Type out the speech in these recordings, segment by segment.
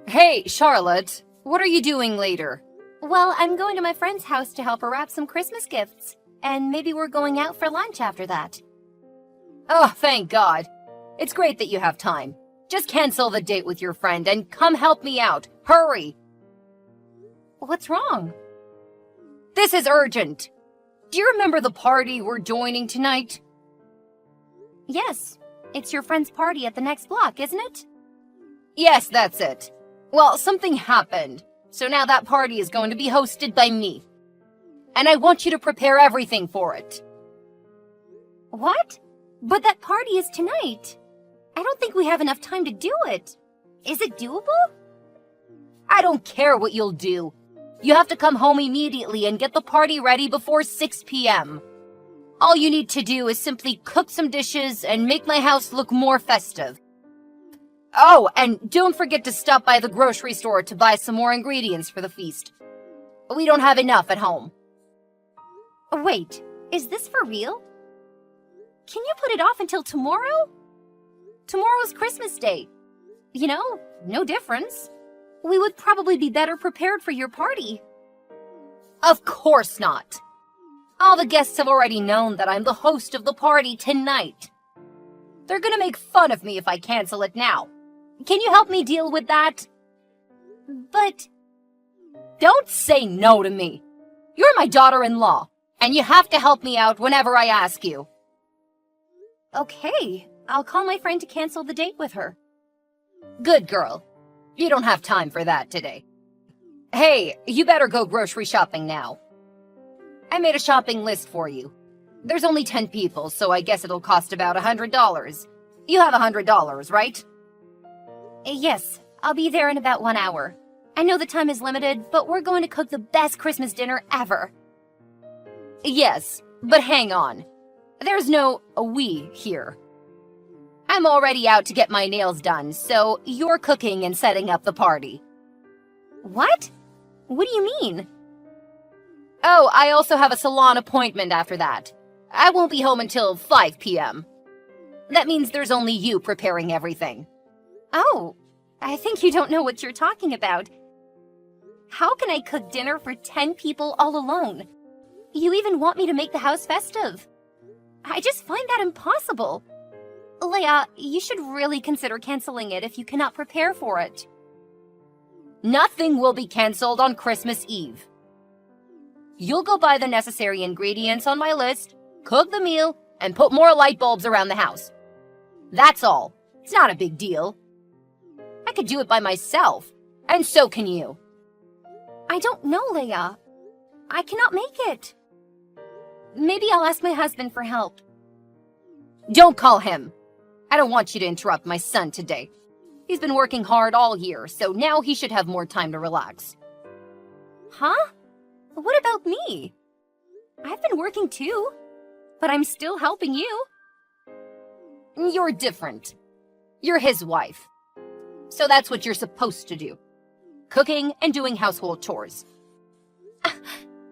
Hey, Charlotte, what are you doing later? Well, I'm going to my friend's house to help her wrap some Christmas gifts. And maybe we're going out for lunch after that. Oh, thank God. It's great that you have time. Just cancel the date with your friend and come help me out. Hurry! What's wrong? This is urgent. Do you remember the party we're joining tonight? Yes, it's your friend's party at the next block, isn't it? Yes, that's it. Well, something happened, so now that party is going to be hosted by me. And I want you to prepare everything for it. What? But that party is tonight. I don't think we have enough time to do it. Is it doable? I don't care what you'll do. You have to come home immediately and get the party ready before 6 p.m. All you need to do is simply cook some dishes and make my house look more festive. Oh, and don't forget to stop by the grocery store to buy some more ingredients for the feast. We don't have enough at home. Wait, is this for real? Can you put it off until tomorrow? Tomorrow's Christmas Day. You know, no difference. We would probably be better prepared for your party. Of course not. All the guests have already known that I'm the host of the party tonight. They're gonna make fun of me if I cancel it now. Can you help me deal with that? But... Don't say no to me. You're my daughter-in-law, and you have to help me out whenever I ask you. Okay, I'll call my friend to cancel the date with her. Good girl. You don't have time for that today. Hey, you better go grocery shopping now. I made a shopping list for you. There's only 10 people, so I guess it'll cost about $100. You have $100, right? Yes, I'll be there in about 1 hour. I know the time is limited, but we're going to cook the best Christmas dinner ever. Yes, but hang on. There's no we here. I'm already out to get my nails done, so you're cooking and setting up the party. What? What do you mean? Oh, I also have a salon appointment after that. I won't be home until 5 p.m. That means there's only you preparing everything. Oh, I think you don't know what you're talking about. How can I cook dinner for 10 people all alone? You even want me to make the house festive. I just find that impossible. Leia, you should really consider canceling it if you cannot prepare for it. Nothing will be canceled on Christmas Eve. You'll go buy the necessary ingredients on my list, cook the meal, and put more light bulbs around the house. That's all. It's not a big deal. I could do it by myself, and so can you. I don't know, Leia. I cannot make it. Maybe I'll ask my husband for help. Don't call him. I don't want you to interrupt my son today. He's been working hard all year, so now he should have more time to relax. Huh? What about me? I've been working too, but I'm still helping you. You're different. You're his wife. So that's what you're supposed to do. Cooking and doing household chores.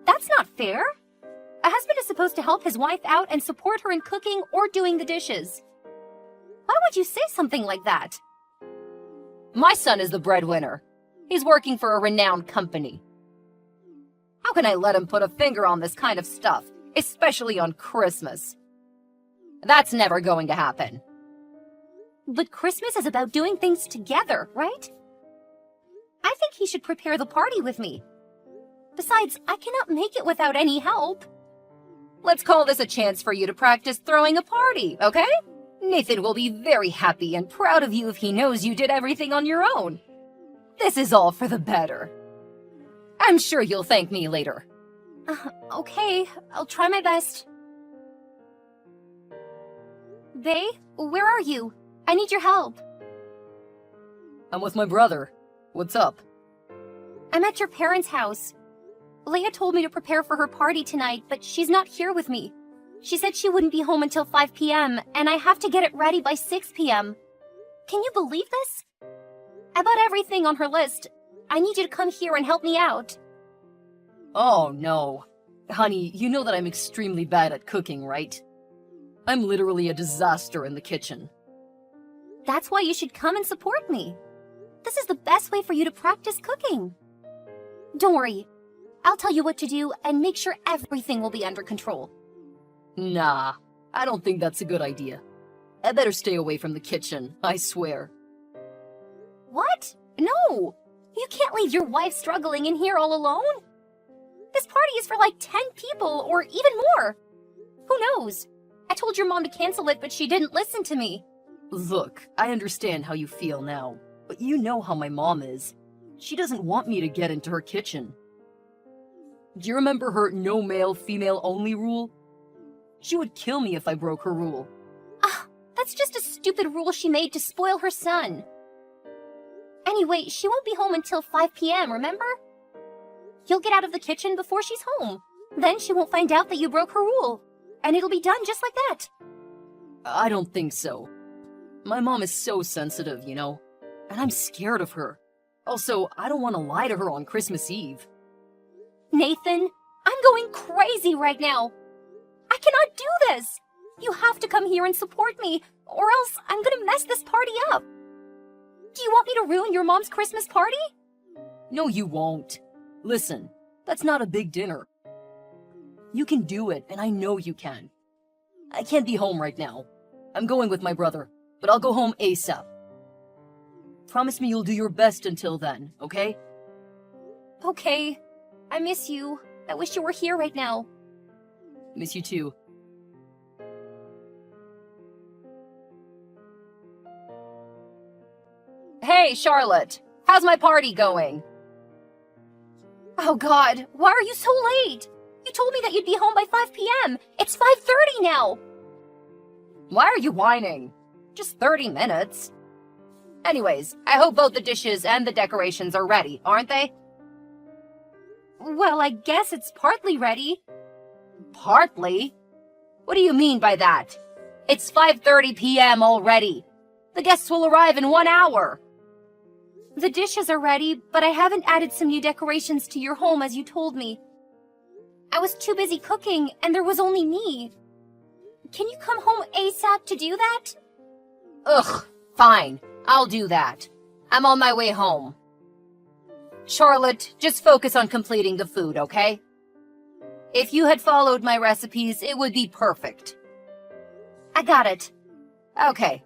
That's not fair. A husband is supposed to help his wife out and support her in cooking or doing the dishes. Why would you say something like that? My son is the breadwinner. He's working for a renowned company. How can I let him put a finger on this kind of stuff, especially on Christmas? That's never going to happen. But Christmas is about doing things together, right? I think he should prepare the party with me. Besides, I cannot make it without any help. Let's call this a chance for you to practice throwing a party, okay? Nathan will be very happy and proud of you if he knows you did everything on your own. This is all for the better. I'm sure you'll thank me later. Okay, I'll try my best. Bae, where are you? I need your help. I'm with my brother. What's up? I'm at your parents' house. Leia told me to prepare for her party tonight, but she's not here with me. She said she wouldn't be home until 5 p.m., and I have to get it ready by 6 p.m. Can you believe this? I bought everything on her list. I need you to come here and help me out. Oh, no. Honey, you know that I'm extremely bad at cooking, right? I'm literally a disaster in the kitchen. That's why you should come and support me. This is the best way for you to practice cooking. Don't worry. I'll tell you what to do and make sure everything will be under control. Nah, I don't think that's a good idea. I better stay away from the kitchen, I swear. What? No! You can't leave your wife struggling in here all alone. This party is for like 10 people or even more. Who knows? I told your mom to cancel it, but she didn't listen to me. Look, I understand how you feel now, but you know how my mom is. She doesn't want me to get into her kitchen. Do you remember her no male, female only rule? She would kill me if I broke her rule. That's just a stupid rule she made to spoil her son. Anyway, she won't be home until 5 p.m., remember? You'll get out of the kitchen before she's home. Then she won't find out that you broke her rule. And it'll be done just like that. I don't think so. My mom is so sensitive, you know, and I'm scared of her. Also, I don't want to lie to her on Christmas Eve. Nathan, I'm going crazy right now. I cannot do this. You have to come here and support me, or else I'm gonna mess this party up. Do you want me to ruin your mom's Christmas party? No, you won't. Listen, that's not a big dinner. You can do it, and I know you can. I can't be home right now. I'm going with my brother, but I'll go home ASAP. Promise me you'll do your best until then, okay? Okay. I miss you. I wish you were here right now. Miss you too. Hey, Charlotte, how's my party going? Oh God, why are you so late? You told me that you'd be home by 5 p.m. It's 5:30 now. Why are you whining? Just 30 minutes. Anyways, I hope both the dishes and the decorations are ready, aren't they? Well, I guess it's partly ready. Partly? What do you mean by that? It's 5:30 p.m. already. The guests will arrive in 1 hour. The dishes are ready, but I haven't added some new decorations to your home as you told me. I was too busy cooking, and there was only me. Can you come home ASAP to do that? Ugh, fine. I'll do that. I'm on my way home. Charlotte, just focus on completing the food, okay? If you had followed my recipes, it would be perfect. I got it. Okay,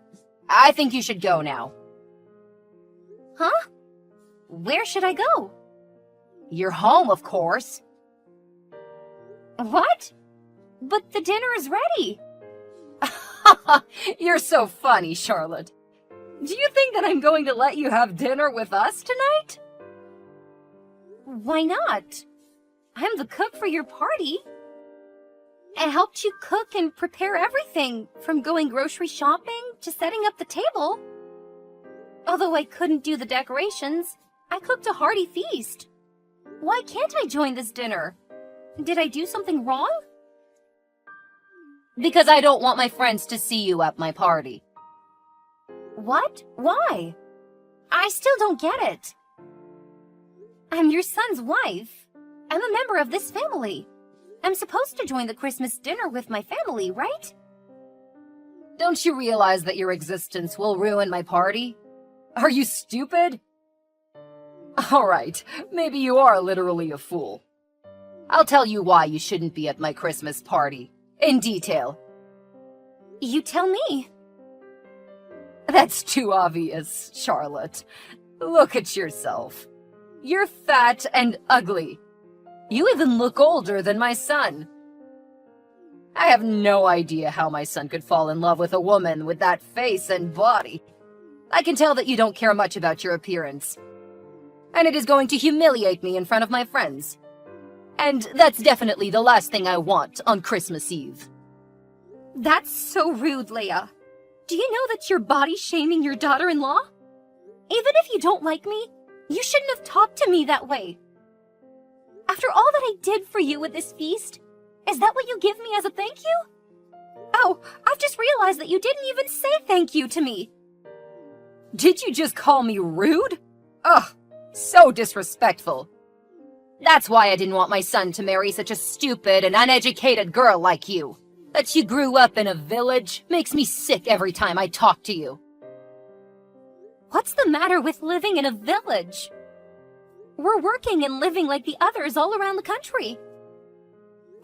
I think you should go now. Huh? Where should I go? You're home, of course. What? But the dinner is ready. You're so funny, Charlotte. Do you think that I'm going to let you have dinner with us tonight? Why not? I'm the cook for your party. I helped you cook and prepare everything, from going grocery shopping to setting up the table. Although I couldn't do the decorations, I cooked a hearty feast. Why can't I join this dinner? Did I do something wrong? Because I don't want my friends to see you at my party. What? Why? I still don't get it. I'm your son's wife. I'm a member of this family. I'm supposed to join the Christmas dinner with my family, right? Don't you realize that your existence will ruin my party? Are you stupid? Alright, maybe you are literally a fool. I'll tell you why you shouldn't be at my Christmas party. In detail. You tell me. That's too obvious, Charlotte. Look at yourself. You're fat and ugly. You even look older than my son. I have no idea how my son could fall in love with a woman with that face and body. I can tell that you don't care much about your appearance. And it is going to humiliate me in front of my friends. And that's definitely the last thing I want on Christmas Eve. That's so rude, Leia. Do you know that you're body shaming your daughter-in-law? Even if you don't like me, you shouldn't have talked to me that way. After all that I did for you with this feast, is that what you give me as a thank you? Oh, I've just realized that you didn't even say thank you to me. Did you just call me rude? Ugh, so disrespectful. That's why I didn't want my son to marry such a stupid and uneducated girl like you. That you grew up in a village makes me sick every time I talk to you. What's the matter with living in a village? We're working and living like the others all around the country.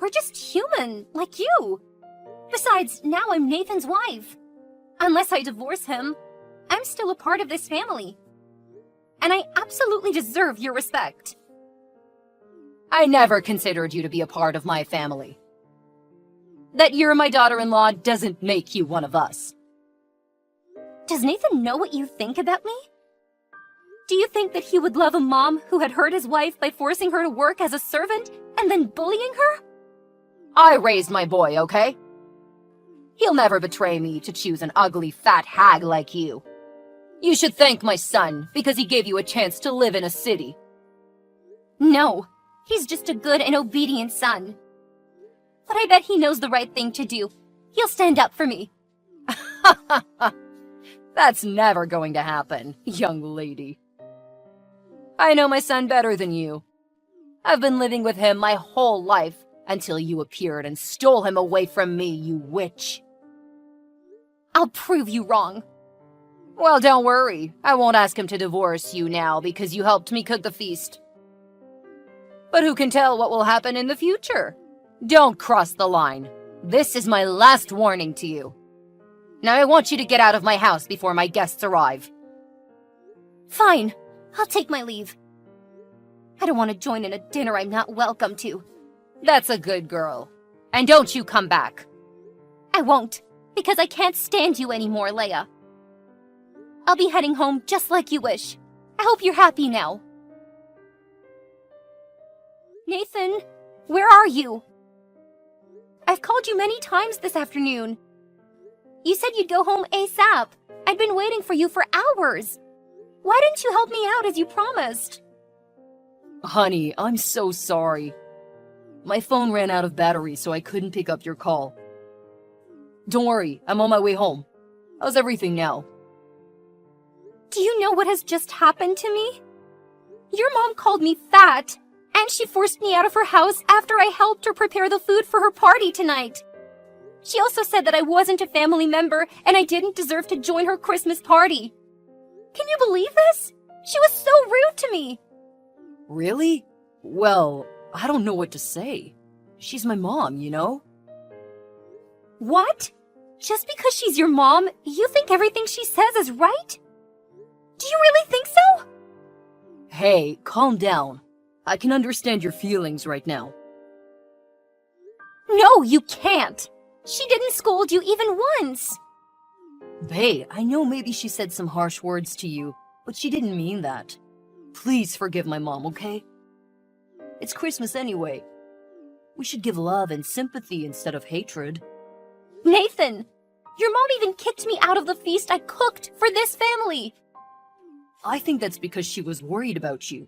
We're just human, like you. Besides, now I'm Nathan's wife. Unless I divorce him, I'm still a part of this family. And I absolutely deserve your respect. I never considered you to be a part of my family. That you're my daughter-in-law doesn't make you one of us. Does Nathan know what you think about me? Do you think that he would love a mom who had hurt his wife by forcing her to work as a servant and then bullying her? I raised my boy, okay? He'll never betray me to choose an ugly, fat hag like you. You should thank my son because he gave you a chance to live in a city. No, he's just a good and obedient son. But I bet he knows the right thing to do. He'll stand up for me. That's never going to happen, young lady. I know my son better than you. I've been living with him my whole life until you appeared and stole him away from me, you witch. I'll prove you wrong. Well, don't worry. I won't ask him to divorce you now because you helped me cook the feast. But who can tell what will happen in the future? Don't cross the line. This is my last warning to you. Now I want you to get out of my house before my guests arrive. Fine, I'll take my leave. I don't want to join in a dinner I'm not welcome to. That's a good girl. And don't you come back. I won't, because I can't stand you anymore, Leia. I'll be heading home just like you wish. I hope you're happy now. Nathan, where are you? I've called you many times this afternoon. You said you'd go home ASAP. I'd been waiting for you for hours. Why didn't you help me out as you promised? Honey, I'm so sorry. My phone ran out of battery, so I couldn't pick up your call. Don't worry, I'm on my way home. How's everything now? Do you know what has just happened to me? Your mom called me fat, and she forced me out of her house after I helped her prepare the food for her party tonight. She also said that I wasn't a family member and I didn't deserve to join her Christmas party. Can you believe this? She was so rude to me. Really? Well, I don't know what to say. She's my mom, you know? What? Just because she's your mom, you think everything she says is right? Do you really think so? Hey, calm down. I can understand your feelings right now. No, you can't. She didn't scold you even once. Bae, I know maybe she said some harsh words to you, but she didn't mean that. Please forgive my mom, okay? It's Christmas anyway. We should give love and sympathy instead of hatred. Nathan, your mom even kicked me out of the feast I cooked for this family. I think that's because she was worried about you.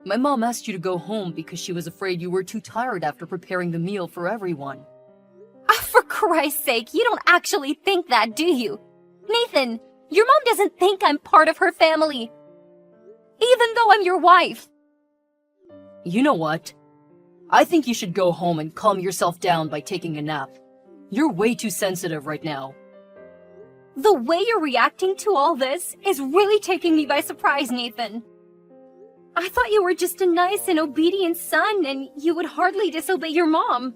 My mom asked you to go home because she was afraid you were too tired after preparing the meal for everyone. For Christ's sake, you don't actually think that, do you? Nathan, your mom doesn't think I'm part of her family. Even though I'm your wife. You know what? I think you should go home and calm yourself down by taking a nap. You're way too sensitive right now. The way you're reacting to all this is really taking me by surprise, Nathan. I thought you were just a nice and obedient son and you would hardly disobey your mom.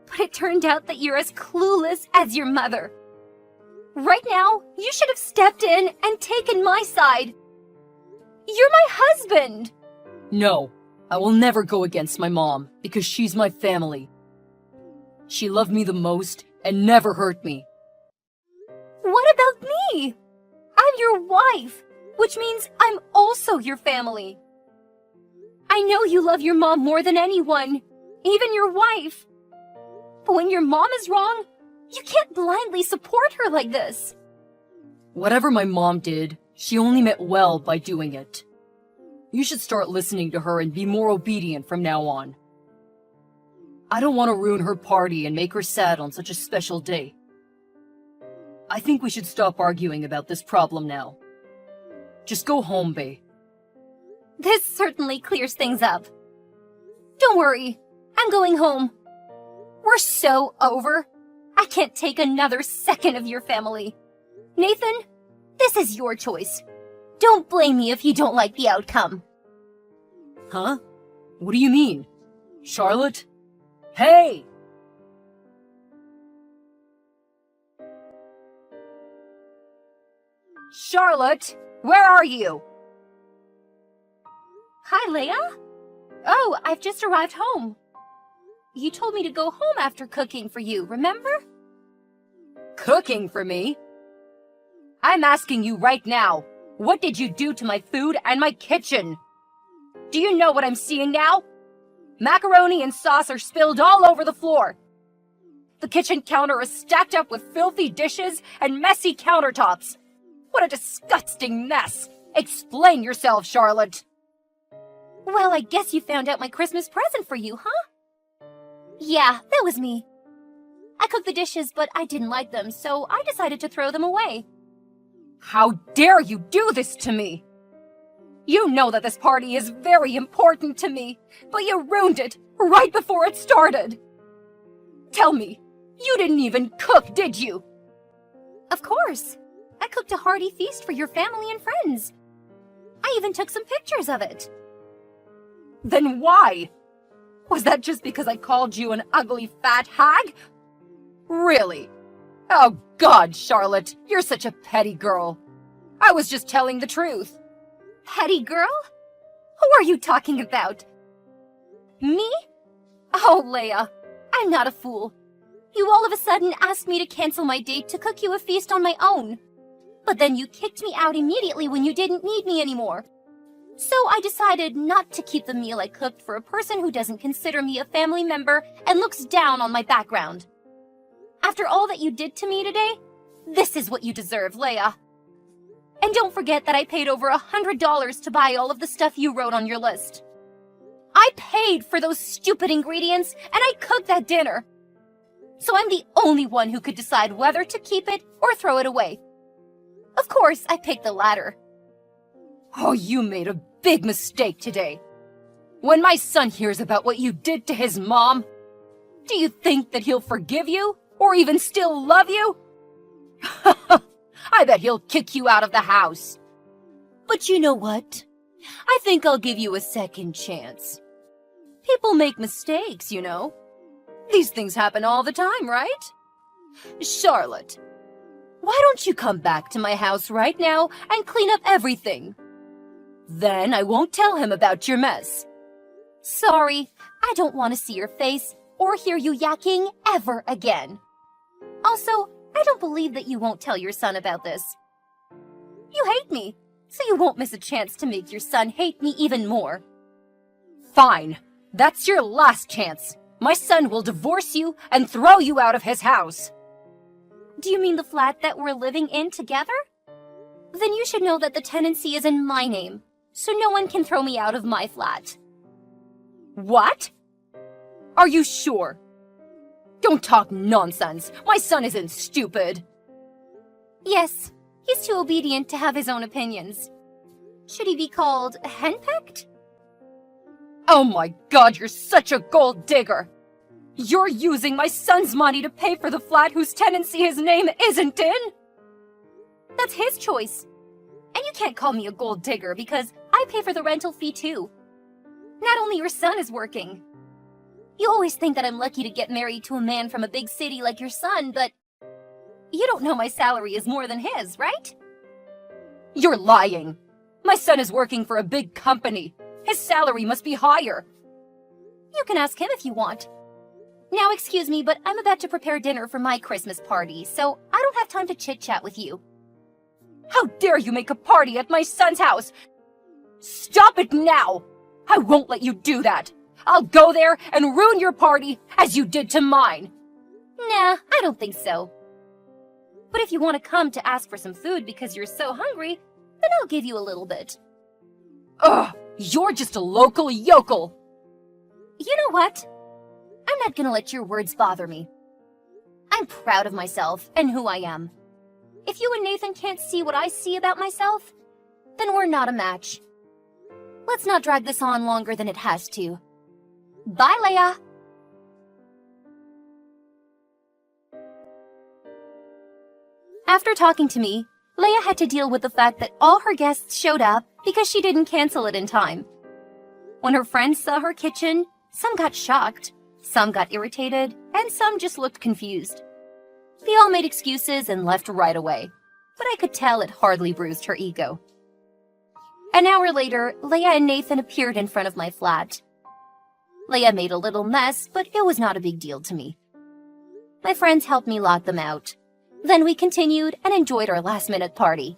But it turned out that you're as clueless as your mother. Right now, you should have stepped in and taken my side. You're my husband! No, I will never go against my mom because she's my family. She loved me the most and never hurt me. What about me? I'm your wife, which means I'm also your family. I know you love your mom more than anyone, even your wife. But when your mom is wrong, you can't blindly support her like this. Whatever my mom did, she only meant well by doing it. You should start listening to her and be more obedient from now on. I don't want to ruin her party and make her sad on such a special day. I think we should stop arguing about this problem now. Just go home, Bae. This certainly clears things up. Don't worry, I'm going home. We're so over. I can't take another second of your family. Nathan, This is your choice. Don't blame me if you don't like the outcome. Huh? What do you mean? Charlotte? Hey! Charlotte, where are you? Hi, Leia. Oh, I've just arrived home. You told me to go home after cooking for you, remember? Cooking for me? I'm asking you right now, what did you do to my food and my kitchen? Do you know what I'm seeing now? Macaroni and sauce are spilled all over the floor. The kitchen counter is stacked up with filthy dishes and messy countertops. What a disgusting mess! Explain yourself, Charlotte. Well, I guess you found out my Christmas present for you, huh? Yeah, that was me. I cooked the dishes, but I didn't like them, so I decided to throw them away. How dare you do this to me? You know that this party is very important to me, but you ruined it right before it started. Tell me, you didn't even cook, did you? Of course. I cooked a hearty feast for your family and friends. I even took some pictures of it. Then why? Was that just because I called you an ugly fat hag? Really? Oh God, Charlotte, you're such a petty girl. I was just telling the truth. Petty girl? Who are you talking about? Me? Oh, Leia, I'm not a fool. You all of a sudden asked me to cancel my date to cook you a feast on my own. But then you kicked me out immediately when you didn't need me anymore. So I decided not to keep the meal I cooked for a person who doesn't consider me a family member and looks down on my background. After all that you did to me today, this is what you deserve, Leia. And don't forget that I paid over $100 to buy all of the stuff you wrote on your list. I paid for those stupid ingredients, and I cooked that dinner. So I'm the only one who could decide whether to keep it or throw it away. Of course, I picked the latter. Oh, you made a big mistake today. When my son hears about what you did to his mom, do you think that he'll forgive you or even still love you? I bet he'll kick you out of the house. But you know what? I think I'll give you a second chance. People make mistakes, you know. These things happen all the time, right? Charlotte, why don't you come back to my house right now and clean up everything? Then I won't tell him about your mess. Sorry, I don't want to see your face or hear you yakking ever again. Also, I don't believe that you won't tell your son about this. You hate me, so you won't miss a chance to make your son hate me even more. Fine, that's your last chance. My son will divorce you and throw you out of his house. Do you mean the flat that we're living in together? Then you should know that the tenancy is in my name, so no one can throw me out of my flat. What? Are you sure? Don't talk nonsense. My son isn't stupid. Yes, he's too obedient to have his own opinions. Should he be called henpecked? Oh my God, you're such a gold digger. You're using my son's money to pay for the flat whose tenancy his name isn't in? That's his choice. And you can't call me a gold digger because I pay for the rental fee too. Not only your son is working. You always think that I'm lucky to get married to a man from a big city like your son, but you don't know my salary is more than his, right? You're lying. My son is working for a big company. His salary must be higher. You can ask him if you want. Now excuse me, but I'm about to prepare dinner for my Christmas party, so I don't have time to chit-chat with you. How dare you make a party at my son's house? Stop it now! I won't let you do that. I'll go there and ruin your party as you did to mine. Nah, I don't think so. But if you want to come to ask for some food because you're so hungry, then I'll give you a little bit. Ugh, you're just a local yokel. You know what? I'm not gonna let your words bother me. I'm proud of myself and who I am. If you and Nathan can't see what I see about myself, then we're not a match. Let's not drag this on longer than it has to. Bye, Leia! After talking to me, Leia had to deal with the fact that all her guests showed up because she didn't cancel it in time. When her friends saw her kitchen, some got shocked, some got irritated, and some just looked confused. They all made excuses and left right away, but I could tell it hardly bruised her ego. An hour later, Leia and Nathan appeared in front of my flat. Leia made a little mess, but it was not a big deal to me. My friends helped me lock them out. Then we continued and enjoyed our last-minute party.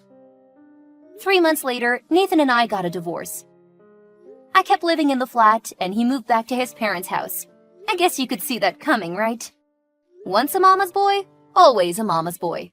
3 months later, Nathan and I got a divorce. I kept living in the flat, and he moved back to his parents' house. I guess you could see that coming, right? Once a mama's boy, always a mama's boy.